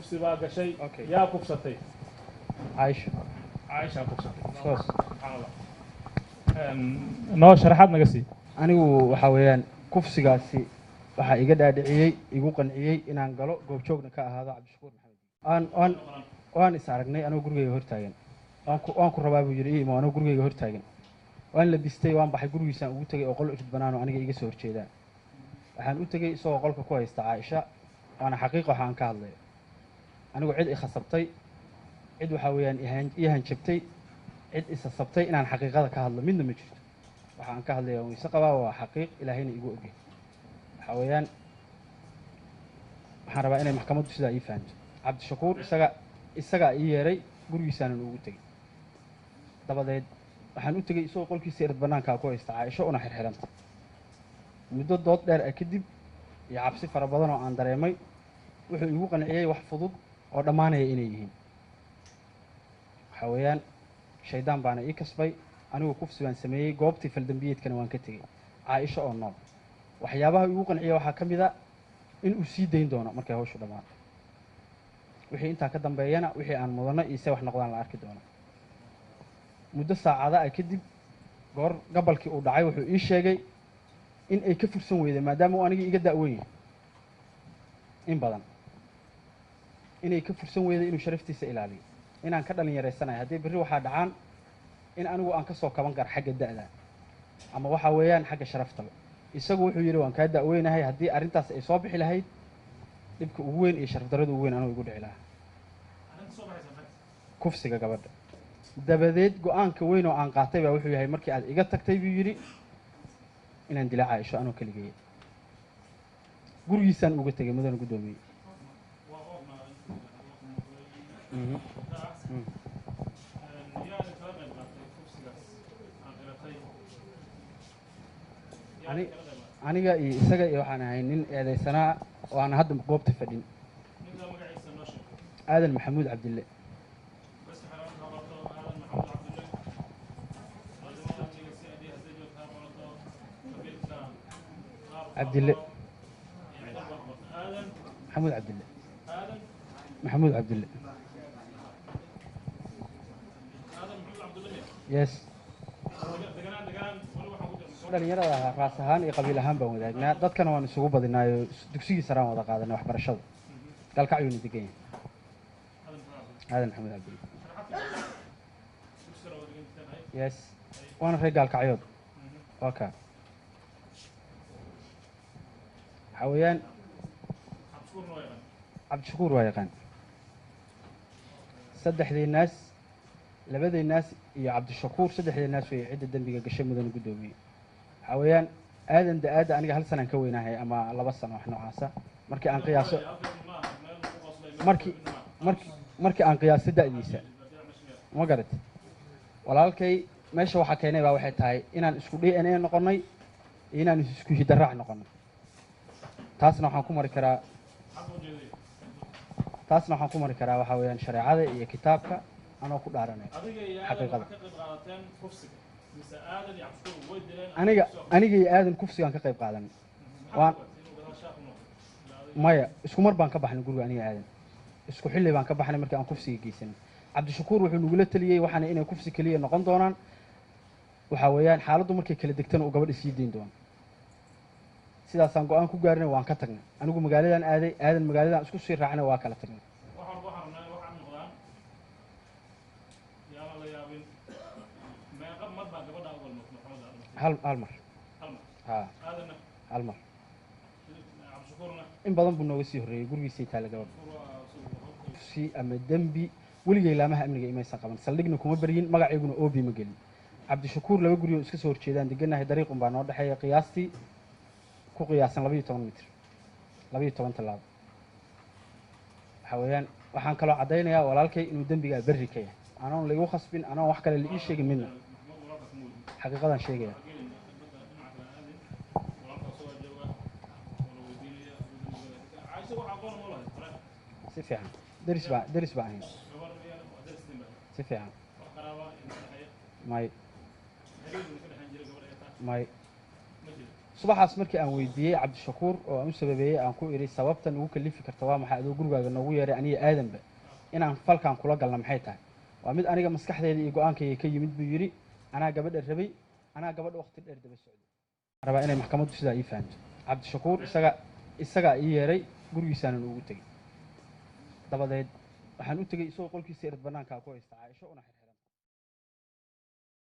كفسي بقى قشي أوكي. يا كفستي عايشة عايشة كفستي صوص سبحان الله نو شرحات نقصي anigu waxa weeyaan kufsigaasi waxaa iga dhaadhiciyey igu qanciyey inaan galo goobjoogna ka ahaado cabdishakuur maxamed waan is aragnay anoo gurigeyga hortaagan waan ku rabaa buu yidhi imo anoo gurigeyga hortaagan waan labistay waan baxay gurigiisaan ugu tegay oo qol cusub banaanoo aniga iga soo horjeedaa waxaan u tegey isagoo qolka ku haysta caaisha waana xaqiiq waxa aan ka hadlayo anigu cid i khasabtay cid waxaa weeyaan ii hanjabtay cid isasabtay inaan xaqiiqada ka hadlo midna ma jirto waxa aan ka hadlaya wayse qabaa waa xaqiiq ilaahayna igu ogyahay waxaa weeyaan waxaan rabaa inay maxkamaddu sidaa ii fahanto cabdishakuur isagaa ii yeeray gurigiisaanan ugu tegey dabadeed waxaan u tegey isagoo qolkiisa erad bannaankaa ku haysta caaisho una xirxiranta muddo dood dheer ah kadib iyo cabsi fara badan oo aan dareemay wuxuu igu qanciyey wax fudud oo dhammaanaya inay yihiin waxaa weeyaan shaydaan baana ii kasbay anigu kufsi baan sameeyey goobtii faldambiyeedkana waan ka tegey caaisho oo nool waxyaabaha igu qanciya waxaa ka mid a in uu sii dayn doono markay hawshu dhammaato wixii intaa ka dambeeyana wixii aan mudano iyo se wax noqdaan la arki doono muddo saacada ah kadib goor gabalkii uu dhacay wuxuu ii sheegay in ay ka fursan weyday maadaama uu anigii iga da'weyn yahay in badan inay ka fursan weyday inuu sharaftiisa ilaaliyo inaan ka dhalin yaraysanayo haddii berri waxaa dhacaan in anigu aan ka soo kaban karo xagga da'da ama waxaa weeyaan xagga sharaftaba isagu wuxuu yidhi waan kaa da'weynahay haddii arrintaas ay soo bixi lahayd dhibka ugu weyn iyo sharaf darrada ugu weyn anigu igu dhici lahaa kufsiga gabadha dabadeed go-aanka weyn oo aan qaatay baa wuxuu yahay markii aad iga tagtay buu yidhi inaan dila caaisho anoo keligeeya gurigiisaan uga tegay mudana guddoomiyey aniga iyo isaga iyo waxaan ahay nin eedaysanaa oo aan hadda goobta fadhin aadan maxamuud cabdille cabdille maxamuud cabdille maxamuud cabdille yes dhalinyarada ahaa raas ahaan iyo qabiil ahaan baan wadaagnaa dadkana waan isugu badinaayo dugsigii saraan wada qaadanay waxbarashada gaalkacyuuna degan yahay aadan maxamuud cabdille yes waana reer gaalkacyood waa kaa waxaa weeyaan cabdishakuur waa yaqaan saddexdii naas labadii naas iyo cabdishakuur saddexdii naas way cidda dembiga gashay mudana guddoomiyey waxaa weeyaan aadan da-aadda aniga hal sanaan ka weynahay ama 2 sano wax noocaasa markii aan qiyaaso markii aan qiyaaso da'diisa ma garat walaalkay meesha waxaa keenay baa waxay tahay inaan isku DNA noqonnay iyo inaan isku hidaraac noqonnay taasna waxaan ku mari karaa waxaa weeyaan shareecada iyo kitaabka anoo ku dhaaranay xaqiiqada aniga iyo aadan kufsigaan ka qayb qaadanay maya isku mar baan ka baxnay guriga aniga aadan isku xilli baan ka baxnay markii aan kufsiga geysanay cabdishakuur wuxuu nagula taliyey waxaana inay kufsi keliya noqon doonaan waxaa weeyaan xaaladdu markay kala degtana uu gabadha sii dayn doono sidaasaan go-aan ku gaarinay waan ka tagnay anigu magaaladan aaday aadan magaaladan isku sii raacnay waa kala tagnay hal mar hal mar in badan buu nooga sii horreeyey gurigiisay taalla gabadha si ama dembi weligay laamaha amniga imaysan qaban saldhigna kuma baryin magacayguna oobi ma gelin cabdishakuur 2 guri oo iska soo horjeedaan degannahay dariiqun baa noo dhexeeya qiyaastii ku qiyaasan 12 mitir 12 tallaabo waxaa weeyaan waxaan kaloo caddaynayaa walaalkay inuu dembigaa berri ka yahay anoon laigu khasbin anoon wax kale la ii sheegin midna xaqiiqadaan sheegaya si fiican deris baan ahayn si fiican may subaxaas markii aan weydiiyey cabdishakuur oo aan u sababeeyey aan ku idhi sababtan ugu kalifi karta waa maxay adoo gurigaaga noogu yeeray aniga aadanba inaan falkan kula galna maxay tahay waa mid aniga maskaxdeeda iyo go-aankayga ka yimid buu yidhi anaa gabadha rabay anaa gabadha waqti dheer daba socday rabaa inay maxkamaddu sidaa ii fahamto cabdishakuur isagaa ii yeeray gurigiisaanan ugu tegey dabadeed waxaan u tegey isagoo qolkiisa erid bannaankaa ku haysta caaisho una